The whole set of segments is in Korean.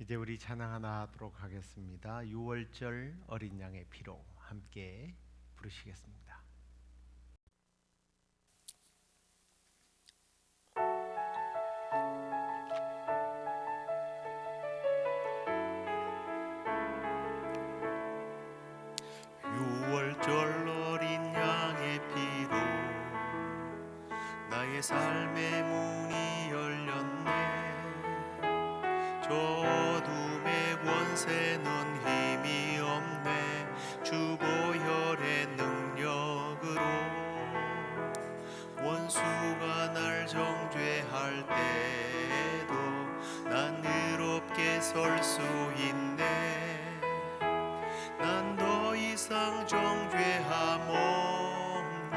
이제 우리 찬양 하나 하도록 하겠습니다. 6월절 어린 양의 피로 함께 부르시겠습니다. 유월절 어린 양의 피로 나의 삶의 문이 열렸네. 저 어둠의 권세는 힘이 없네. 주 보혈의 능력으로 원수가 날 정죄할 때도 난 의롭게 설 수 있네. 난 더 이상 정죄함 없네.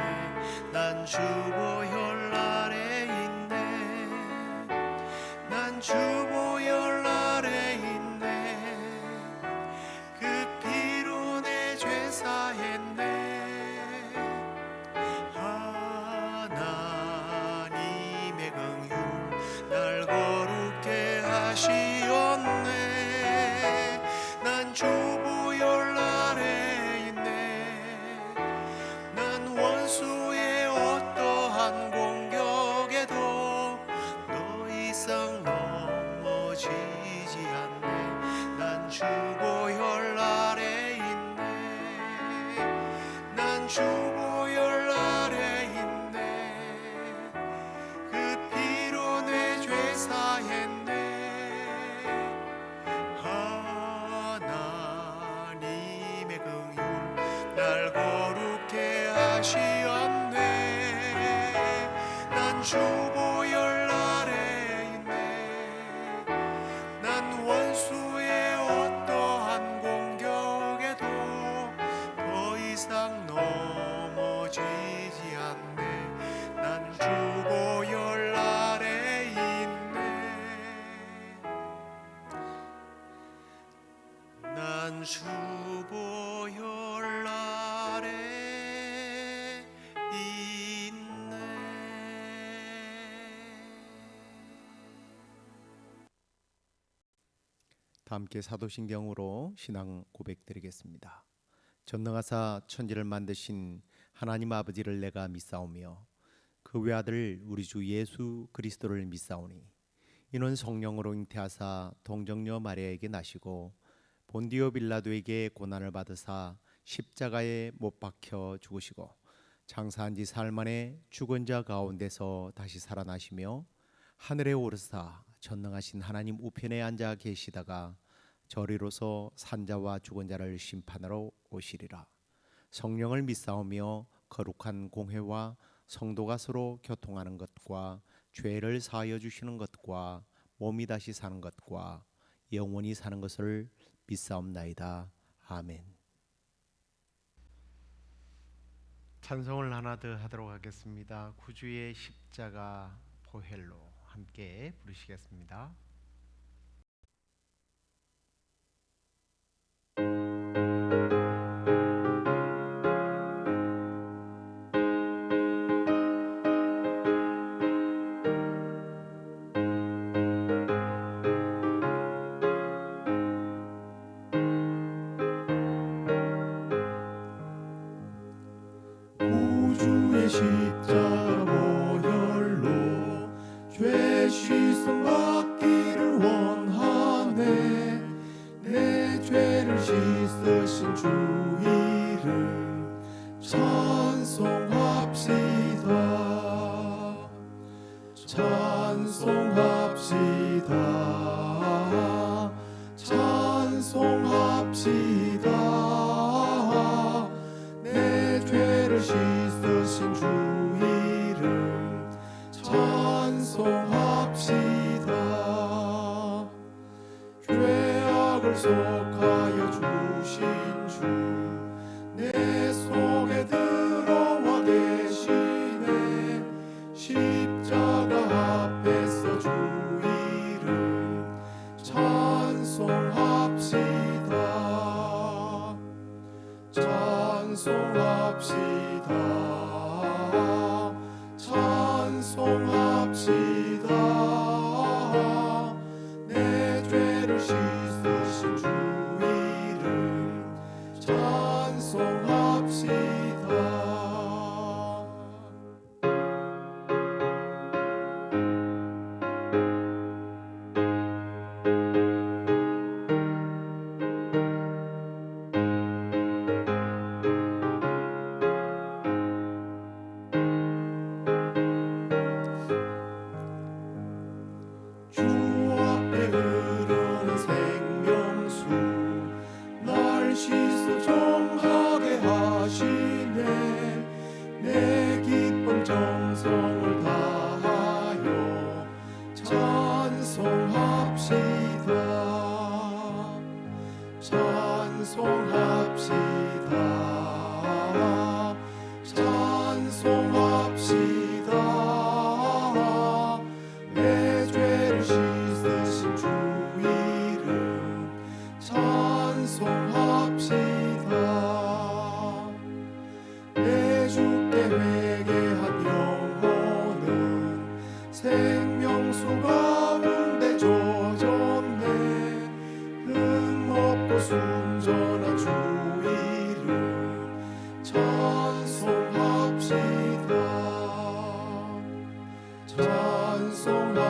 난 주 보혈 아래 있네. 난 주 보혈 아래 있네. 그 피로 내 죄 사했네. 하나님의 긍휼 날 거룩게 하시었네. 난 주 보혈 아래 있네. 난 원수의 어떠한 공격에도 더 이상 넘어지지 않네. 난 주 보혈 아래 있네. 난 주 보혈 아래 있네. 그 피로 내 죄 사했네. 하나님의 긍휼 날 거룩게 하시었네. 난 주 보혈 아래 있네. 난 원수의 어떠한 공격에도 더 이상 넘어지지 않네. 난 주 보혈 아래 있네. 난 주 보혈 아래 있네. 다 함께 사도신경으로 신앙 고백드리겠습니다. 전능하사 천지를 만드신 하나님 아버지를 내가 믿사오며 그 외아들 우리 주 예수 그리스도를 믿사오니 이는 성령으로 잉태하사 동정녀 마리아에게 나시고 본디오 빌라도에게 고난을 받으사 십자가에 못 박혀 죽으시고 장사한 지 사흘 만에 죽은 자 가운데서 다시 살아나시며 하늘에 오르사 전능하신 하나님 우편에 앉아 계시다가 저리로서 산자와 죽은 자를 심판하러 오시리라. 성령을 믿사오며 거룩한 공회와 성도가 서로 교통하는 것과 죄를 사하여 주시는 것과 몸이 다시 사는 것과 영원히 사는 것을 믿사옵나이다. 아멘. 찬송을 하나 더 하도록 하겠습니다. 구주의 십자가 보혈로 함께 부르시겠습니다. 구주의 십자가 보혈로 죄 씻음 받기를 원하네. 내 죄를 씻으신 주 이름 찬송합시다. 찬송합시다. 찬송합시다. 내 죄를 씻으신 주 이름 찬송합시다. 죄악을 속하여 주신 주 내 속에 들어와 계시네. 십자가 앞에서 주 이름 찬송합시다. 찬송합시다. 찬송합시다. 내 죄를 씻으신 주 이름 찬송합시다. 주 앞에 흐르는 생명수 날 씻어 정하게 하시네. 내 기쁨 정성을 다하여 찬송합시다. 찬송합시다. 찬송합시다. 내 죄를 씻으신 주 이름 찬송합시다. 내 주께 회개한 영혼은 생명수 가운데 젖었네. 흠없고 순전한 주 이름 찬송합시다. 찬송합시다.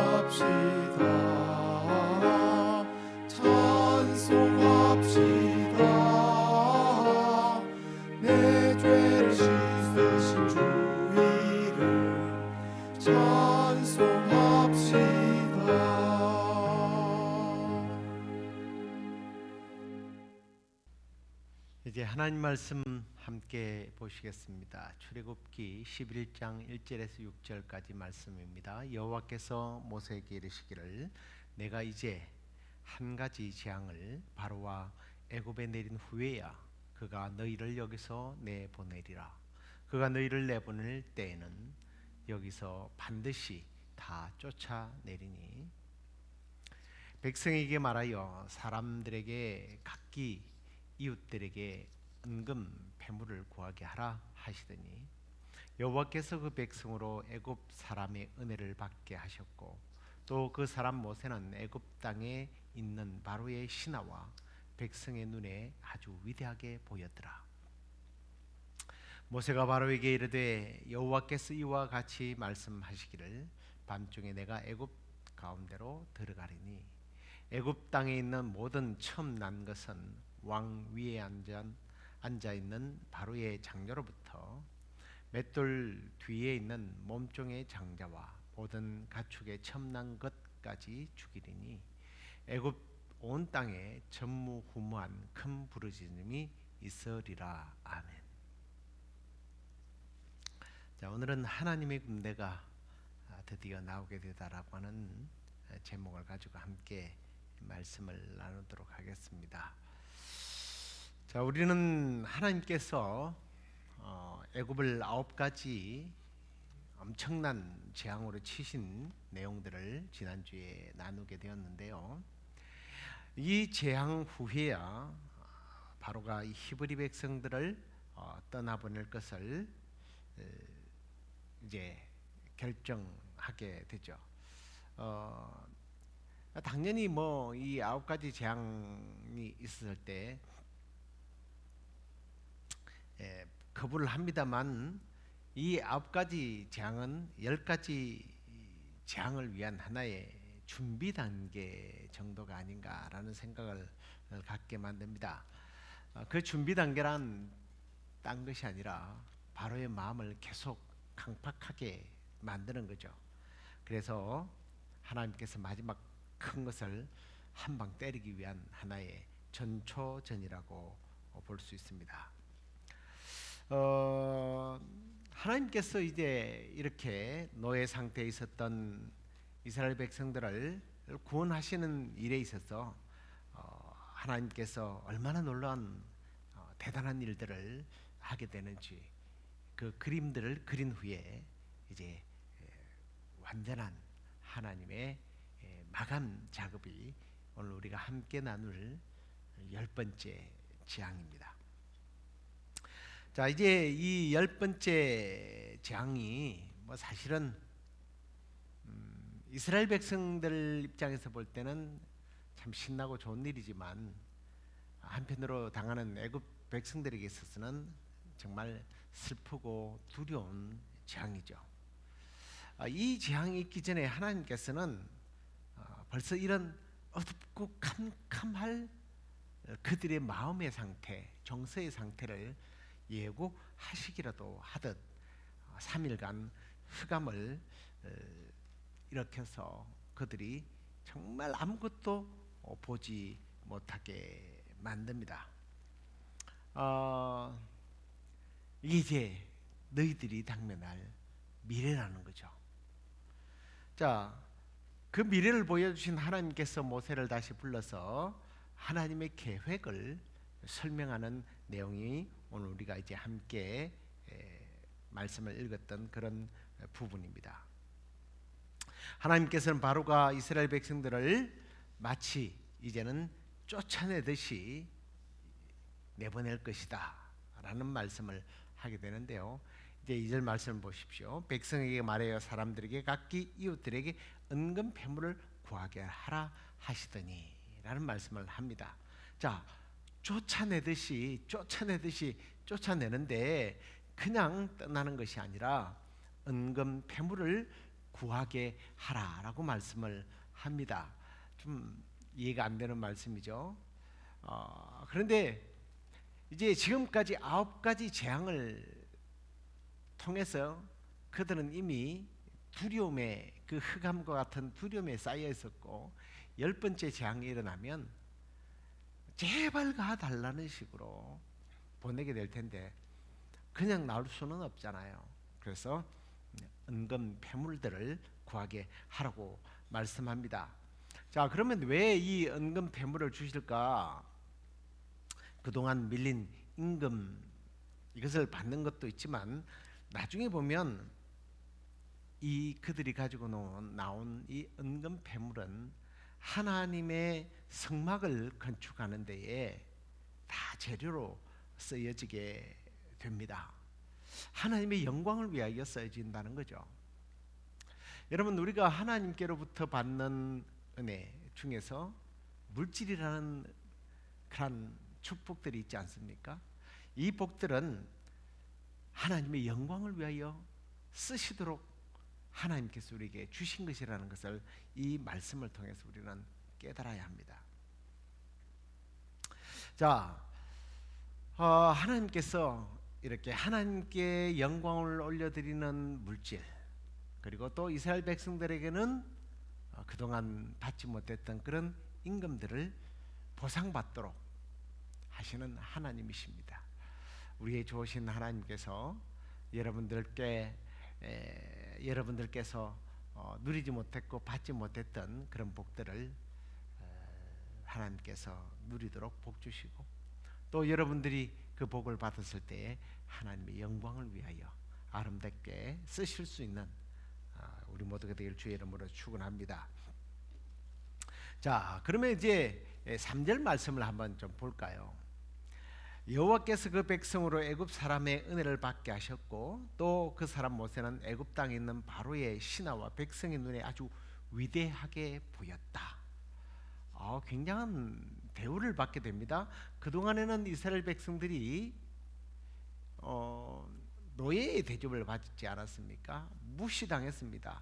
찬송합시다. 내 죄를 씻으신 주 이름 찬송합시다. 이제 하나님 말씀 함께 보시겠습니다. 출애굽기 11장 1절에서 6절까지 말씀입니다. 여호와께서 모세에게 이르시기를 내가 이제 한 가지 재앙을 바로와 애굽에 내린 후에야 그가 너희를 여기서 내보내리라. 그가 너희를 내보낼 때에는 여기서 반드시 다 쫓아내리니 백성에게 말하여 사람들에게 각기 이웃들에게 은금 패물을 구하게 하라 하시더니 여호와께서 그 백성으로 애굽 사람의 은혜를 받게 하셨고 또 그 사람 모세는 애굽 땅에 있는 바로의 신하와 백성의 눈에 아주 위대하게 보였더라. 모세가 바로에게 이르되 여호와께서 이와 같이 말씀하시기를 밤중에 내가 애굽 가운데로 들어가리니 애굽 땅에 있는 모든 처음 난 것은 왕 위에 앉아 있는 바로의 장녀로부터 맷돌 뒤에 있는 몸종의 장자와 모든 가축의 처음 난 것까지 죽이리니 애굽 온 땅에 전무후무한 큰 부르짖음이 있으리라. 아멘. 자, 오늘은 하나님의 군대가 드디어 나오게 되다라고 하는 제목을 가지고 함께 말씀을 나누도록 하겠습니다. 자, 우리는 하나님께서 애굽을 9가지 엄청난 재앙으로 치신 내용들을 지난주에 나누게 되었는데요. 이 재앙 후에야 바로가 이 히브리 백성들을 떠나보낼 것을 이제 결정하게 되죠. 당연히 뭐 이 9가지 재앙이 있을 때 거부를 합니다만 이 9가지 재앙은 10가지 재앙을 위한 하나의 준비 단계 정도가 아닌가라는 생각을 갖게 만듭니다. 그 준비 단계란 딴 것이 아니라 바로의 마음을 계속 강팍하게 만드는 거죠. 그래서 하나님께서 마지막 큰 것을 한 방 때리기 위한 하나의 전초전이라고 볼 수 있습니다. 하나님께서 이제 이렇게 노예 상태에 있었던 이스라엘 백성들을 구원하시는 일에 있어서 하나님께서 얼마나 놀라운 대단한 일들을 하게 되는지 그 그림들을 그린 후에 이제 완전한 하나님의 마감 작업이 오늘 우리가 함께 나눌 10번째 재앙입니다. 자, 이제 이 10번째 재앙이 뭐 사실은 이스라엘 백성들 입장에서 볼 때는 참 신나고 좋은 일이지만 한편으로 당하는 애굽 백성들에게 있어서는 정말 슬프고 두려운 재앙이죠. 이 재앙이 있기 전에 하나님께서는 벌써 이런 어둡고 캄캄할 그들의 마음의 상태, 정서의 상태를 예고하시기라도 하듯 3일간 흑암을 일으켜서 그들이 정말 아무것도 보지 못하게 만듭니다. 이게 이제 너희들이 당면할 미래라는 거죠. 자, 그 미래를 보여주신 하나님께서 모세를 다시 불러서 하나님의 계획을 설명하는 내용이 오늘 우리가 이제 함께 말씀을 읽었던 그런 부분입니다. 하나님께서는 바로가 이스라엘 백성들을 마치 이제는 쫓아내듯이 내보낼 것이다 라는 말씀을 하게 되는데요. 이제 2절 말씀을 보십시오. 백성에게 말하여 사람들에게 각기 이웃들에게 은금 패물을 구하게 하라 하시더니 라는 말씀을 합니다. 자, 쫓아내듯이 쫓아내는데 그냥 떠나는 것이 아니라 은금 패물을 구하게 하라라고 말씀을 합니다. 좀 이해가 안 되는 말씀이죠. 그런데 이제 지금까지 9가지 재앙을 통해서 그들은 이미 두려움에 그 흑암과 같은 두려움에 쌓여 있었고 10번째 재앙이 일어나면 제발 가달라는 식으로 보내게 될 텐데 그냥 나올 수는 없잖아요. 그래서 은금 패물들을 구하게 하라고 말씀합니다. 자, 그러면 왜 이 은금 패물을 주실까? 그동안 밀린 임금 이것을 받는 것도 있지만 나중에 보면 이 그들이 가지고 나온 이 은금 패물은 하나님의 성막을 건축하는 데에 다 재료로 쓰여지게 됩니다. 하나님의 영광을 위하여 쓰여진다는 거죠. 여러분, 우리가 하나님께로부터 받는 은혜 중에서 물질이라는 그런 축복들이 있지 않습니까? 이 복들은 하나님의 영광을 위하여 쓰시도록 하나님께서 우리에게 주신 것이라는 것을 이 말씀을 통해서 우리는 깨달아야 합니다. 자, 하나님께서 이렇게 하나님께 영광을 올려드리는 물질, 그리고 또 이스라엘 백성들에게는 그동안 받지 못했던 그런 임금들을 보상받도록 하시는 하나님이십니다. 우리의 좋으신 하나님께서 여러분들께서 누리지 못했고 받지 못했던 그런 복들을 하나님께서 누리도록 복 주시고, 또 여러분들이 그 복을 받았을 때에 하나님의 영광을 위하여 아름답게 쓰실 수 있는 우리 모두가 되길 주의 이름으로 축원합니다. 자, 그러면 이제 3절 말씀을 한번 좀 볼까요? 여호와께서 그 백성으로 애굽 사람의 은혜를 받게 하셨고 또 그 사람 모세는 애굽 땅에 있는 바로의 신하와 백성의 눈에 아주 위대하게 보였다. 굉장한 대우를 받게 됩니다. 그동안에는 이스라엘 백성들이 노예의 대접을 받지 않았습니까? 무시당했습니다.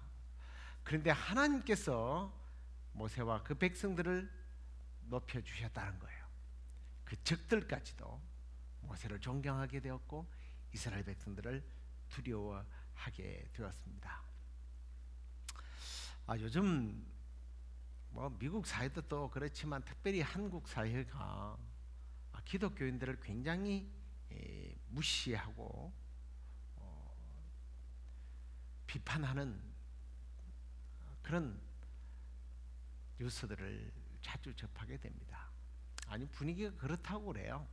그런데 하나님께서 모세와 그 백성들을 높여주셨다는 거예요. 그 적들까지도 모세를 존경하게 되었고 이스라엘 백성들을 두려워하게 되었습니다. 요즘 미국 사회도 또 그렇지만 특별히 한국 사회가 기독교인들을 굉장히 무시하고 비판하는 그런 뉴스들을 자주 접하게 됩니다. 아니, 분위기가 그렇다고 그래요.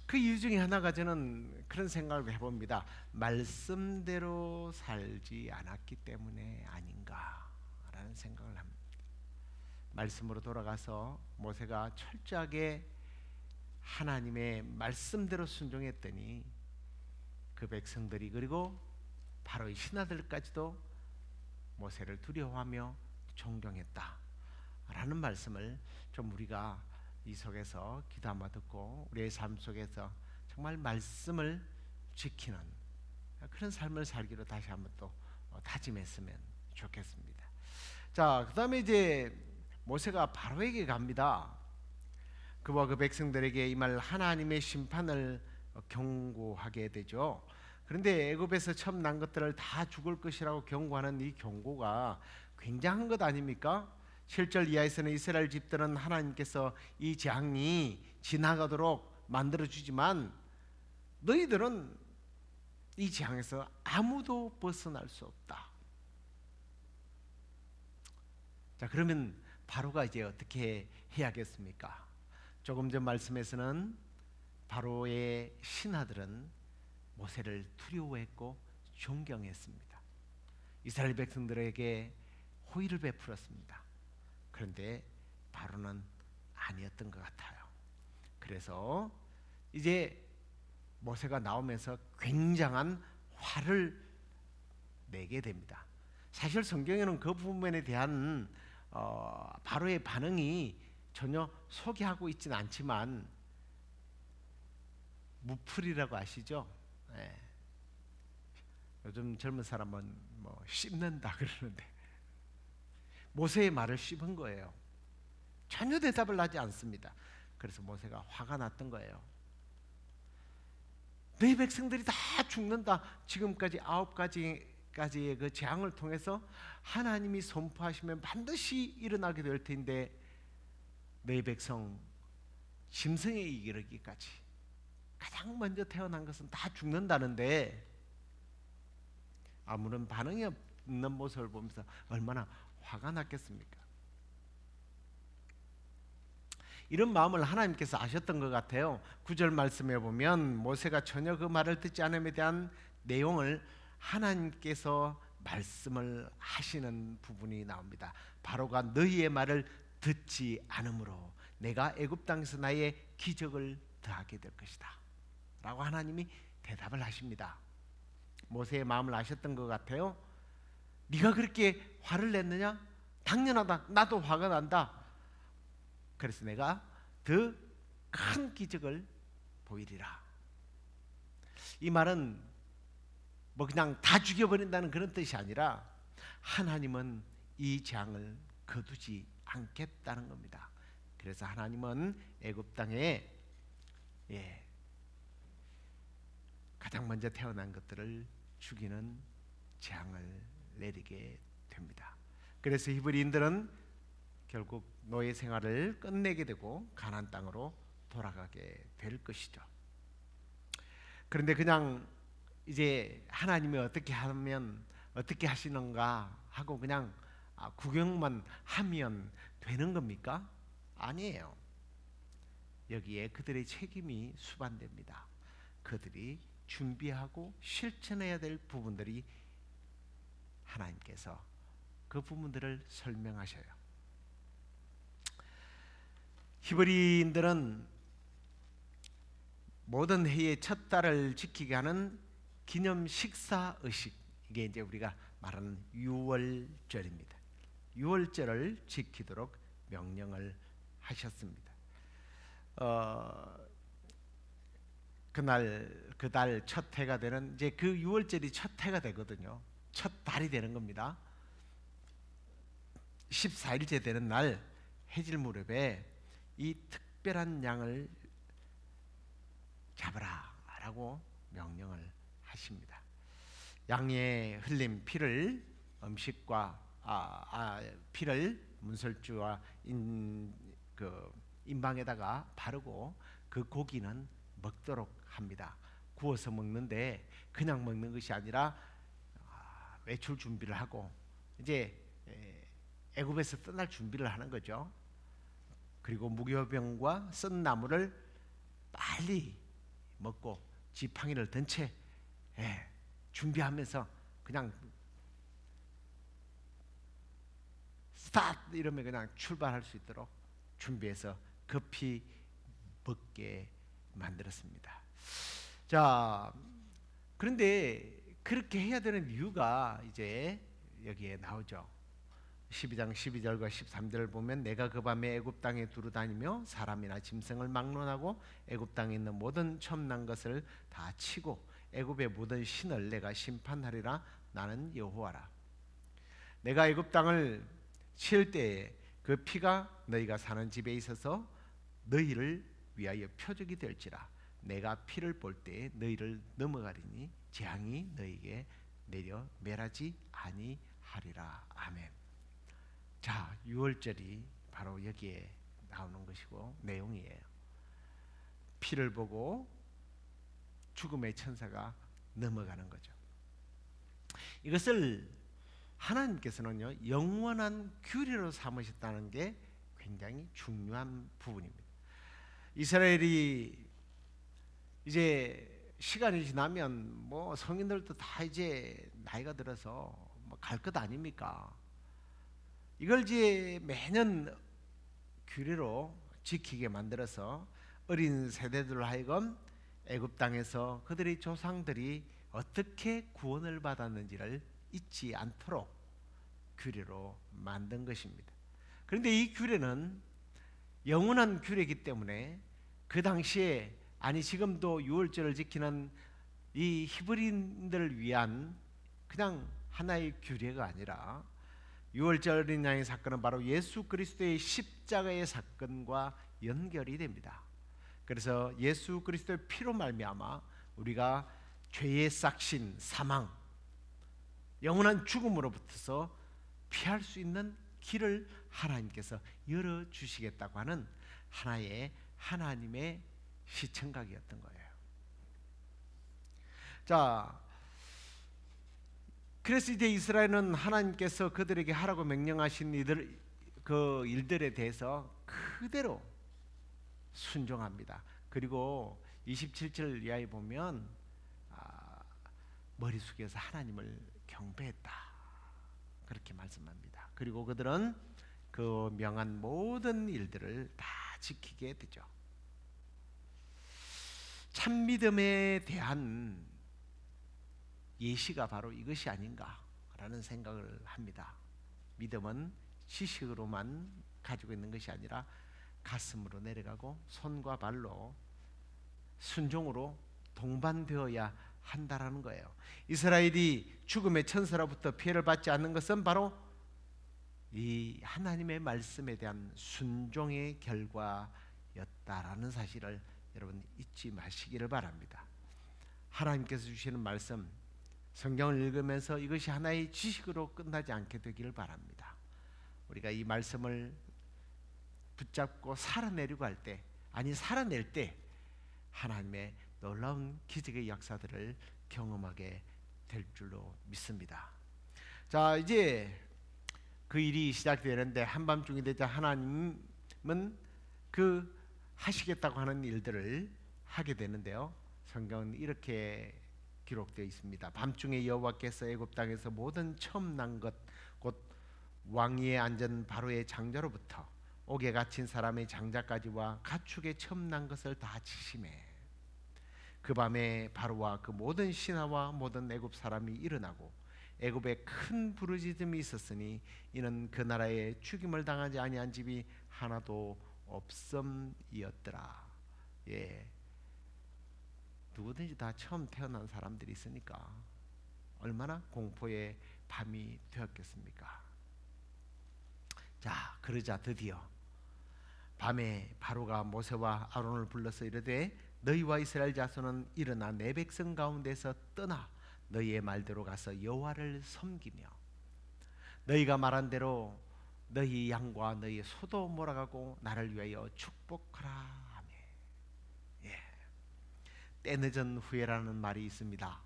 그 이유 중에 하나가 저는 그런 생각을 해봅니다. 말씀대로 살지 않았기 때문에 아닌가라는 생각을 합니다. 말씀으로 돌아가서 모세가 철저하게 하나님의 말씀대로 순종했더니 그 백성들이, 그리고 바로 이 신하들까지도 모세를 두려워하며 존경했다. 라는 말씀을 좀 우리가 이 속에서 기도 한번 듣고 우리의 삶 속에서 정말 말씀을 지키는 그런 삶을 살기로 다시 한번 또 다짐했으면 좋겠습니다. 자, 그다음에 이제 모세가 바로에게 갑니다. 그와 그 백성들에게 임할 하나님의 심판을 경고하게 되죠. 그런데 애굽에서 처음 난 것들을 다 죽을 것이라고 경고하는 이 경고가 굉장한 것 아닙니까? 7절 이하에서는 이스라엘 집들은 하나님께서 이 재앙이 지나가도록 만들어 주지만 너희들은 이 재앙에서 아무도 벗어날 수 없다. 자, 그러면 바로가 이제 어떻게 해야겠습니까? 조금 전 말씀에서는 바로의 신하들은 모세를 두려워했고 존경했습니다. 이스라엘 백성들에게 호의를 베풀었습니다. 그런데 바로는 아니었던 것 같아요. 그래서 이제 모세가 나오면서 굉장한 화를 내게 됩니다. 사실 성경에는 그 부분에 대한 바로의 반응이 전혀 소개하고 있지는 않지만 무풀이라고 아시죠? 네. 요즘 젊은 사람은 뭐 씹는다 그러는데 모세의 말을 씹은 거예요. 전혀 대답을 하지 않습니다. 그래서 모세가 화가 났던 거예요. 내 백성들이 다 죽는다. 지금까지 9가지의 그 재앙을 통해서 하나님이 선포하시면 반드시 일어나게 될 텐데 내 백성 짐승에 이르기까지 가장 먼저 태어난 것은 다 죽는다는데 아무런 반응이 없는 모습을 보면서 얼마나 화가 났겠습니까? 이런 마음을 하나님께서 아셨던 것 같아요. 9절 말씀에 보면 모세가 전혀 그 말을 듣지 않음에 대한 내용을 하나님께서 말씀을 하시는 부분이 나옵니다. 바로가 너희의 말을 듣지 않으므로 내가 애굽 땅에서 나의 기적을 더하게 될 것이다 라고 하나님이 대답을 하십니다. 모세의 마음을 아셨던 것 같아요. 네가 그렇게 화를 냈느냐? 당연하다. 나도 화가 난다. 그래서 내가 더 큰 기적을 보이리라. 이 말은 뭐 그냥 다 죽여버린다는 그런 뜻이 아니라 하나님은 이 재앙을 거두지 않겠다는 겁니다. 그래서 하나님은 애굽 땅에 가장 먼저 태어난 것들을 죽이는 재앙을 내리게 됩니다. 그래서 히브리인들은 결국 노예 생활을 끝내게 되고 가나안 땅으로 돌아가게 될 것이죠. 그런데 그냥 이제 하나님이 어떻게 하면 어떻게 하시는가 하고 그냥 구경만 하면 되는 겁니까? 아니에요. 여기에 그들의 책임이 수반됩니다. 그들이 준비하고 실천해야 될 부분들이 하나님께서 그 부분들을 설명하셔요. 히브리인들은 모든 해의 첫 달을 지키게 하는 기념 식사 의식, 이게 이제 우리가 말하는 유월절입니다. 유월절을 지키도록 명령을 하셨습니다. 그 달 첫 해가 되는 이제 그 유월절이 첫 해가 되거든요. 첫 달이 되는 겁니다. 14일째 되는 날 해질 무렵에 이 특별한 양을 잡으라라고 명령을 하십니다. 양의 흘린 피를 음식과 피를 문설주와 인방에다가 바르고 그 고기는 먹도록 합니다. 구워서 먹는데 그냥 먹는 것이 아니라 외출 준비를 하고 이제 애굽에서 떠날 준비를 하는 거죠. 그리고 무교병과 쓴 나무를 빨리 먹고 지팡이를 든 채 준비하면서 그냥 스타트 이러면 그냥 출발할 수 있도록 준비해서 급히 먹게 만들었습니다. 자, 그런데 그렇게 해야 되는 이유가 이제 여기에 나오죠. 12장 12절과 13절을 보면 내가 그 밤에 애굽 땅에 두루 다니며 사람이나 짐승을 막론하고 애굽 땅에 있는 모든 첨난 것을 다 치고 애굽의 모든 신을 내가 심판하리라. 나는 여호와라. 내가 애굽 땅을 칠 때에 그 피가 너희가 사는 집에 있어서 너희를 위하여 표적이 될지라. 내가 피를 볼 때에 너희를 넘어가리니 재앙이 너희에게 내려 멸하지 아니하리라. 아멘. 자, 6월절이 바로 여기에 나오는 것이고 내용이에요. 피를 보고 죽음의 천사가 넘어가는 거죠. 이것을 하나님께서는요 영원한 규례로 삼으셨다는 게 굉장히 중요한 부분입니다. 이스라엘이 이제 시간이 지나면 뭐 성인들도 다 이제 나이가 들어서 뭐 갈 것 아닙니까? 이걸 이제 매년 규례로 지키게 만들어서 어린 세대들로 하여금 애굽 땅에서 그들의 조상들이 어떻게 구원을 받았는지를 잊지 않도록 규례로 만든 것입니다. 그런데 이 규례는 영원한 규례이기 때문에 그 당시에 아니 지금도 유월절을 지키는 이 히브리인들을 위한 그냥 하나의 규례가 아니라 유월절 어린 양의 사건은 바로 예수 그리스도의 십자가의 사건과 연결이 됩니다. 그래서 예수 그리스도의 피로 말미암아 우리가 죄의 싹신 사망 영원한 죽음으로부터서 피할 수 있는 길을 하나님께서 열어주시겠다고 하는 하나의 하나님의 시청각이었던 거예요. 자, 그래서 이제 이스라엘은 하나님께서 그들에게 하라고 명령하신 그 일들에 대해서 그대로 순종합니다. 그리고 27절 이하에 보면 머리 숙여서 하나님을 경배했다 그렇게 말씀합니다. 그리고 그들은 그 명한 모든 일들을 다 지키게 되죠. 참 믿음에 대한 예시가 바로 이것이 아닌가라는 생각을 합니다. 믿음은 지식으로만 가지고 있는 것이 아니라 가슴으로 내려가고 손과 발로 순종으로 동반되어야 한다라는 거예요. 이스라엘이 죽음의 천사로부터 피해를 받지 않는 것은 바로 이 하나님의 말씀에 대한 순종의 결과였다라는 사실을 여러분 잊지 마시기를 바랍니다. 하나님께서 주시는 말씀 성경을 읽으면서 이것이 하나의 지식으로 끝나지 않게 되기를 바랍니다. 우리가 이 말씀을 붙잡고 살아내려고 할 때, 아니 살아낼 때 하나님의 놀라운 기적의 역사들을 경험하게 될 줄로 믿습니다. 자, 이제 그 일이 시작되는데 한밤중이 되자 하나님은 그 하시겠다고 하는 일들을 하게 되는데요. 성경은 이렇게 기록되어 있습니다. 밤중에 여호와께서 애굽 땅에서 모든 처음 난 것 곧 왕위에 앉은 바로의 장자로부터 옥에 갇힌 사람의 장자까지와 가축의 처음 난 것을 다 치심해. 그 밤에 바로와 그 모든 신하와 모든 애굽 사람이 일어나고 애굽에 큰 부르짖음이 있었으니 이는 그 나라에 죽임을 당하지 아니한 집이 하나도 없음이었더라. 예, 누구든지 다 처음 태어난 사람들이 있으니까 얼마나 공포의 밤이 되었겠습니까? 자, 그러자 드디어 밤에 바로가 모세와 아론을 불러서 이르되 너희와 이스라엘 자손은 일어나 내 백성 가운데서 떠나 너희의 말대로 가서 여호와를 섬기며 너희가 말한 대로 너희 양과 너희 소도 몰아가고 나를 위하여 축복하라 하며. 예. 때 늦은 후회라는 말이 있습니다.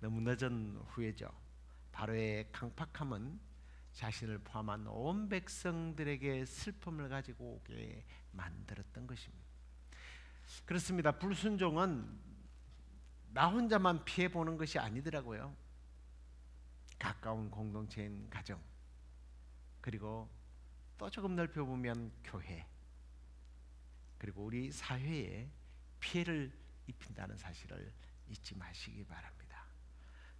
너무 늦은 후회죠. 바로의 강팍함은 자신을 포함한 온 백성들에게 슬픔을 가지고 오게 만들었던 것입니다. 그렇습니다. 불순종은 나 혼자만 피해 보는 것이 아니더라고요. 가까운 공동체인 가정, 그리고 또 조금 넓혀 보면 교회, 그리고 우리 사회에 피해를 입힌다는 사실을 잊지 마시기 바랍니다.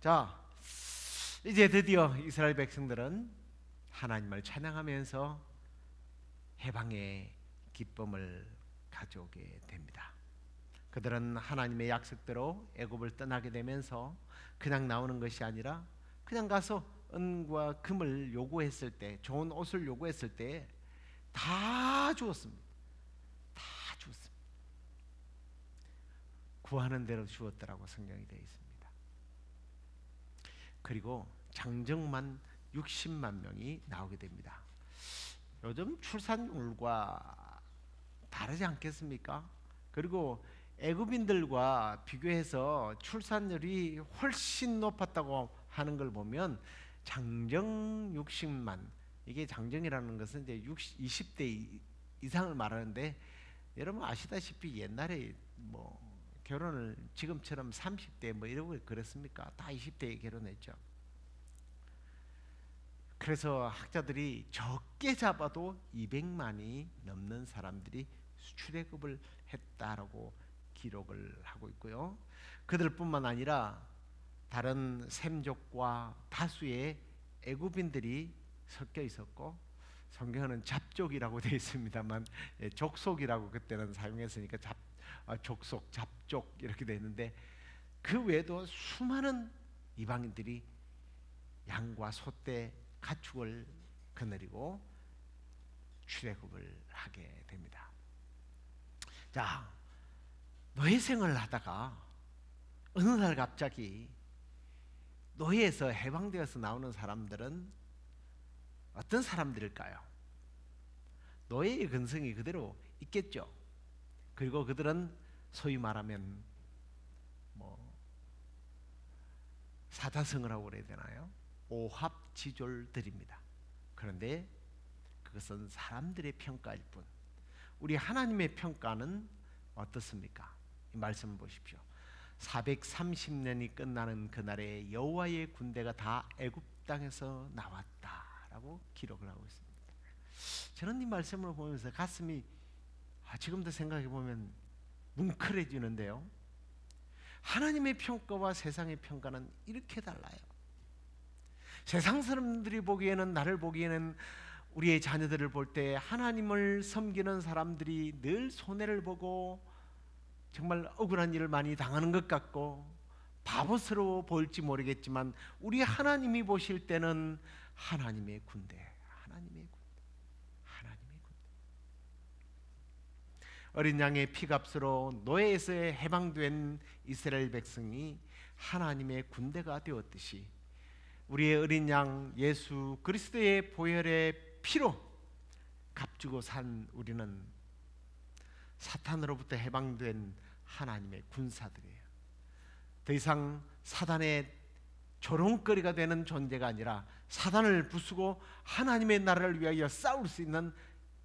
자, 이제 드디어 이스라엘 백성들은 하나님을 찬양하면서 해방의 기쁨을 가져오게 됩니다. 그들은 하나님의 약속대로 애굽을 떠나게 되면서 그냥 나오는 것이 아니라 그냥 가서 은과 금을 요구했을 때, 좋은 옷을 요구했을 때 다 주었습니다. 다 주었습니다. 구하는 대로 주었더라고 성경이 되어 있습니다. 그리고 장정만 60만 명이 나오게 됩니다. 요즘 출산율과 다르지 않겠습니까? 그리고 애굽인들과 비교해서 출산율이 훨씬 높았다고 하는 걸 보면 장정 60만, 이게 장정이라는 것은 이제 20대 이상을 말하는데, 여러분 아시다시피 옛날에 뭐 결혼을 지금처럼 30대 뭐 이러고 그랬습니까? 다 20대에 결혼했죠. 그래서 학자들이 적게 잡아도 200만이 넘는 사람들이 출애굽을 했다라고 기록을 하고 있고요. 그들뿐만 아니라 다른 셈족과 다수의 애굽인들이 섞여 있었고, 성경은 잡족이라고 되어 있습니다만 족속이라고 그때는 사용했으니까 족속, 잡족 이렇게 되어 있는데, 그 외에도 수많은 이방인들이 양과 소떼 가축을 거느리고 출애굽을 하게 됩니다. 자, 노예 생활을 하다가 어느 날 갑자기 노예에서 해방되어서 나오는 사람들은 어떤 사람들일까요? 노예의 근성이 그대로 있겠죠. 그리고 그들은 소위 말하면 뭐 사자성어라고 그래야 되나요? 오합지졸들입니다. 그런데 그것은 사람들의 평가일 뿐, 우리 하나님의 평가는 어떻습니까? 이 말씀을 보십시오. 430년이 끝나는 그날에 여호와의 군대가 다 애굽 땅에서 나왔다라고 기록을 하고 있습니다. 저는 이 말씀을 보면서 가슴이 지금도 생각해 보면 뭉클해지는데요. 하나님의 평가와 세상의 평가는 이렇게 달라요. 세상 사람들이 보기에는, 나를 보기에는, 우리의 자녀들을 볼 때 하나님을 섬기는 사람들이 늘 손해를 보고 정말 억울한 일을 많이 당하는 것 같고 바보스러워 보일지 모르겠지만, 우리 하나님이 보실 때는 하나님의 군대, 하나님의 군대, 하나님의 군대. 어린 양의 피값으로 노예에서 해방된 이스라엘 백성이 하나님의 군대가 되었듯이, 우리의 어린 양 예수 그리스도의 보혈의 피로 값주고 산 우리는 사탄으로부터 해방된 하나님의 군사들이에요. 더 이상 사단의 조롱거리가 되는 존재가 아니라 사단을 부수고 하나님의 나라를 위하여 싸울 수 있는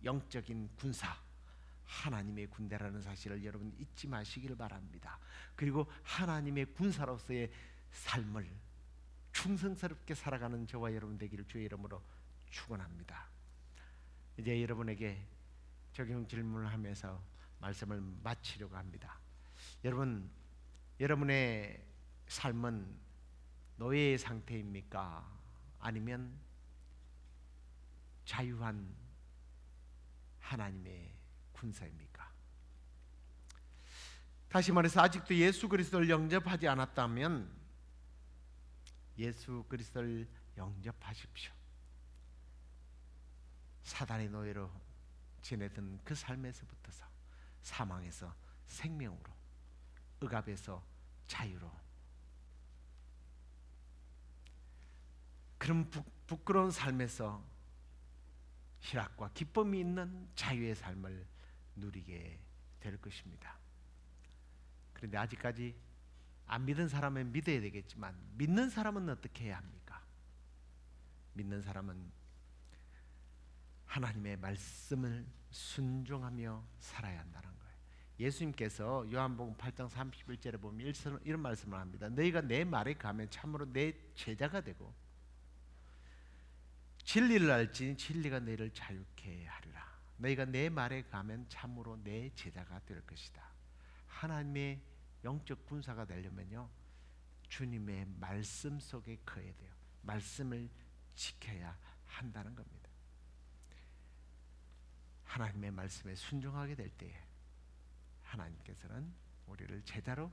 영적인 군사, 하나님의 군대라는 사실을 여러분 잊지 마시길 바랍니다. 그리고 하나님의 군사로서의 삶을 충성스럽게 살아가는 저와 여러분 되기를 주의 이름으로 축원합니다. 이제 여러분에게 적용 질문을 하면서 말씀을 마치려고 합니다. 여러분, 여러분의 삶은 노예의 상태입니까? 아니면 자유한 하나님의 군사입니까? 다시 말해서 아직도 예수 그리스도를 영접하지 않았다면 예수 그리스도를 영접하십시오. 사단의 노예로 지내던 그 삶에서부터서 사망에서 생명으로, 억압에서 자유로, 그런 부끄러운 삶에서 희락과 기쁨이 있는 자유의 삶을 누리게 될 것입니다. 그런데 아직까지 안 믿은 사람은 믿어야 되겠지만, 믿는 사람은 어떻게 해야 합니까? 믿는 사람은 하나님의 말씀을 순종하며 살아야 한다는 거예요. 예수님께서 요한복음 8장 31절에 보면 이런 말씀을 합니다. 너희가 내 말에 가면 참으로 내 제자가 되고 진리를 알지니 진리가 너희를 자유케 하리라. 너희가 내 말에 가면 참으로 내 제자가 될 것이다. 하나님의 영적 군사가 되려면요, 주님의 말씀 속에 거해야 돼요. 말씀을 지켜야 한다는 겁니다. 하나님의 말씀에 순종하게 될 때에 하나님께서는 우리를 제자로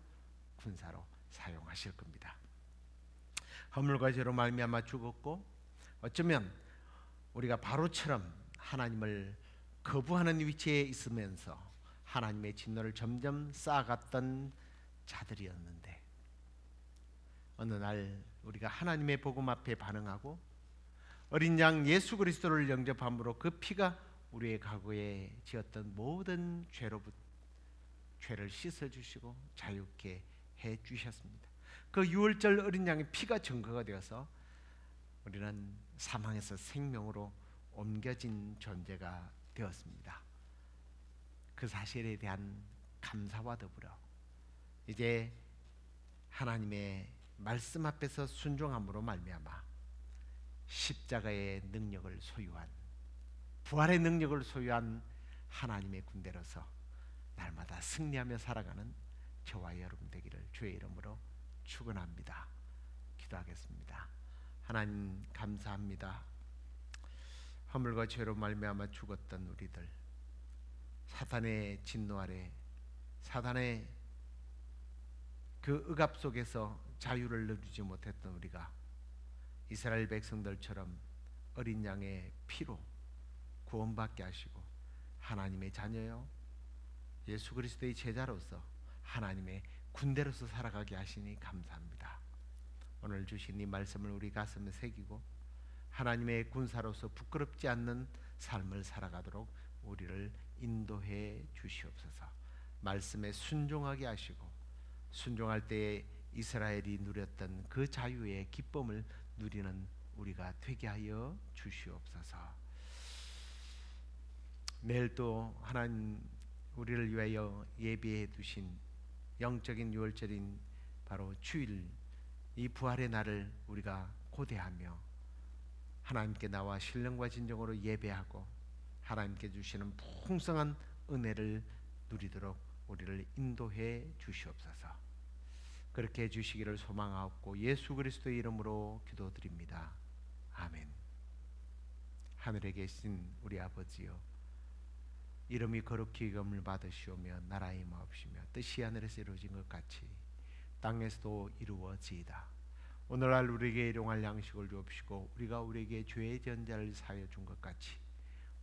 군사로 사용하실 겁니다. 허물과 죄로 말미암아 죽었고 어쩌면 우리가 바로처럼 하나님을 거부하는 위치에 있으면서 하나님의 진노를 점점 쌓아갔던 자들이었는데 어느 날 우리가 하나님의 복음 앞에 반응하고 어린 양 예수 그리스도를 영접함으로 그 피가 우리의 과거에 지었던 모든 죄를 씻어주시고 자유케 해주셨습니다. 그 유월절 어린 양의 피가 증거가 되어서 우리는 사망에서 생명으로 옮겨진 존재가 되었습니다. 그 사실에 대한 감사와 더불어 이제 하나님의 말씀 앞에서 순종함으로 말미암아 십자가의 능력을 소유한 부활의 능력을 소유한 하나님의 군대로서 날마다 승리하며 살아가는 저와 여러분 되기를 주의 이름으로 축원합니다. 기도하겠습니다. 하나님 감사합니다. 허물과 죄로 말미암아 죽었던 우리들, 사탄의 진노 아래 사탄의 그 억압 속에서 자유를 누리지 못했던 우리가 이스라엘 백성들처럼 어린 양의 피로 구원받게 하시고 하나님의 자녀요 예수 그리스도의 제자로서 하나님의 군대로서 살아가게 하시니 감사합니다. 오늘 주신 이 말씀을 우리 가슴에 새기고 하나님의 군사로서 부끄럽지 않는 삶을 살아가도록 우리를 인도해 주시옵소서. 말씀에 순종하게 하시고 순종할 때에 이스라엘이 누렸던 그 자유의 기쁨을 누리는 우리가 되게 하여 주시옵소서. 내일 또 하나님 우리를 위하여 예비해 두신 영적인 유월절인 바로 주일, 이 부활의 날을 우리가 고대하며 하나님께 나와 신령과 진정으로 예배하고 하나님께 주시는 풍성한 은혜를 누리도록 우리를 인도해 주시옵소서. 그렇게 해 주시기를 소망하옵고 예수 그리스도의 이름으로 기도드립니다. 아멘. 하늘에 계신 우리 아버지여, 이름이 거룩히 여김을 받으시오며 나라의 임하옵시며 뜻이 하늘에서 이루어진 것 같이 땅에서도 이루어지이다. 오늘날 우리에게 일용할 양식을 주옵시고 우리가 우리에게 죄의 전자를 사하여 준 것 같이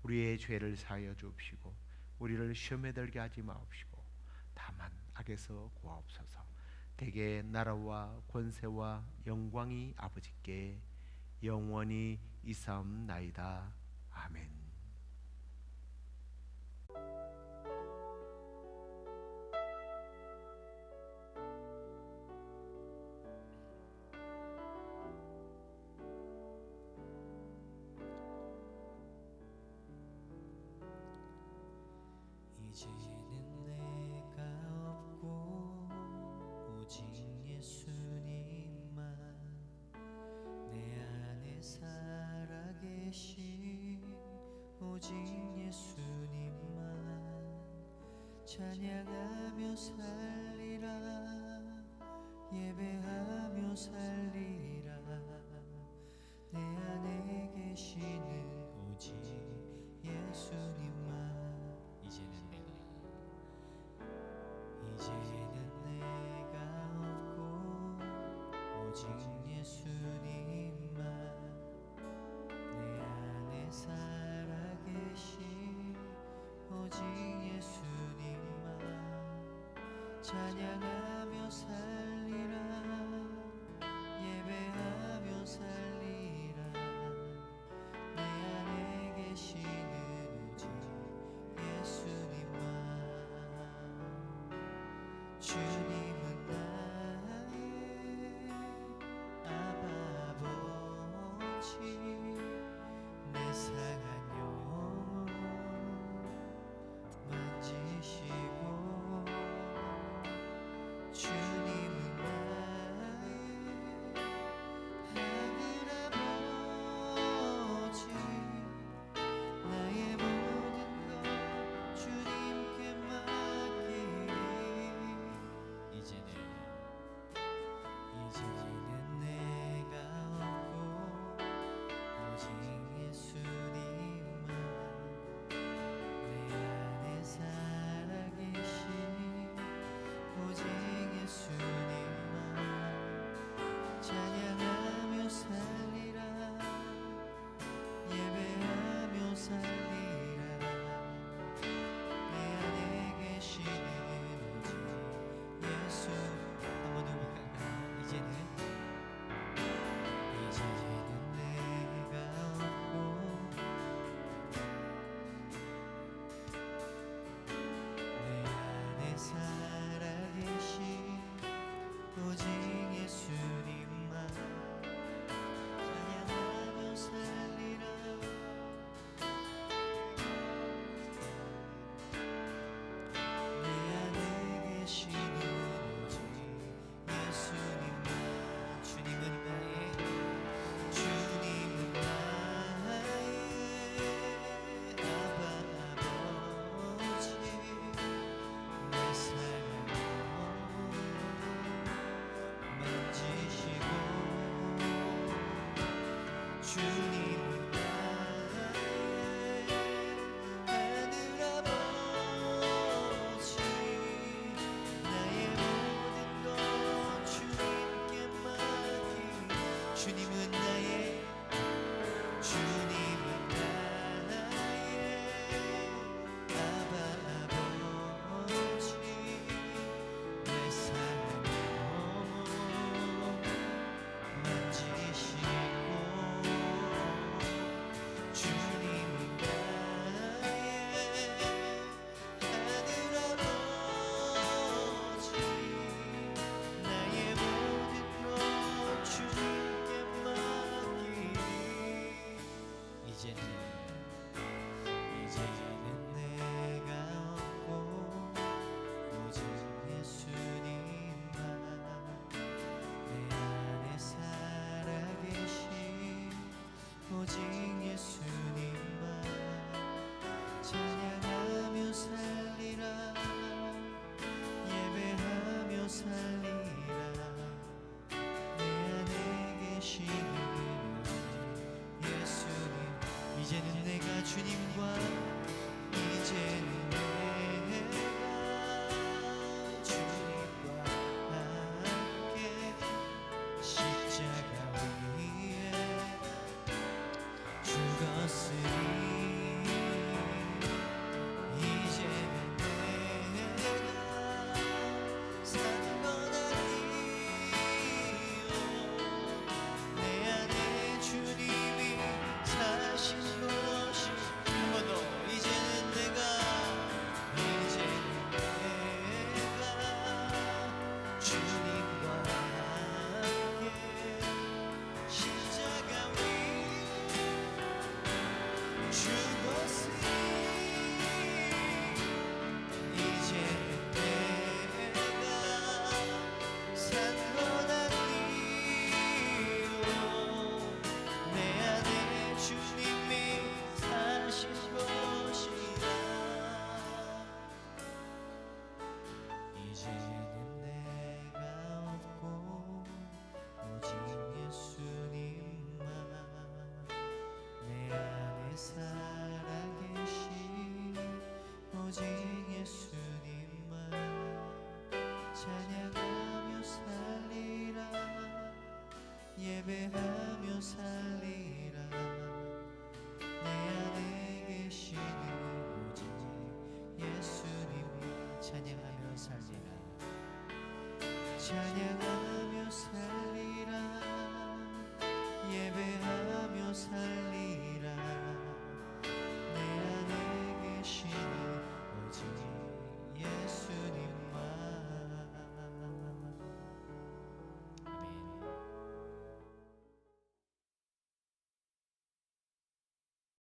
우리의 죄를 사하여 주옵시고 우리를 시험에 들게 하지 마옵시고 다만 악에서 구하옵소서. 대개 나라와 권세와 영광이 아버지께 영원히 있사옵나이다. 아멘. 이제는 내가 없고 오직 예수님만 내 안에 살아계신 오직 예수님만 찬양하며 살리라 예배하며 살리라 내 안에 계시는 오직 예수님만 이제는 내가 없고 오직 예수님만 내 안에 살아계신 오직 예수님만 찬양하며 살리라 예배하며 살리라 내 안에 계시는 오직 예수님만 주님은 나의 아바 아버지 내 상한 영혼 만지시고 주님은 나의 하늘 아버지 나의 모든 것 주님께 맡기리 찬양하며 살리라 예배하며 살리라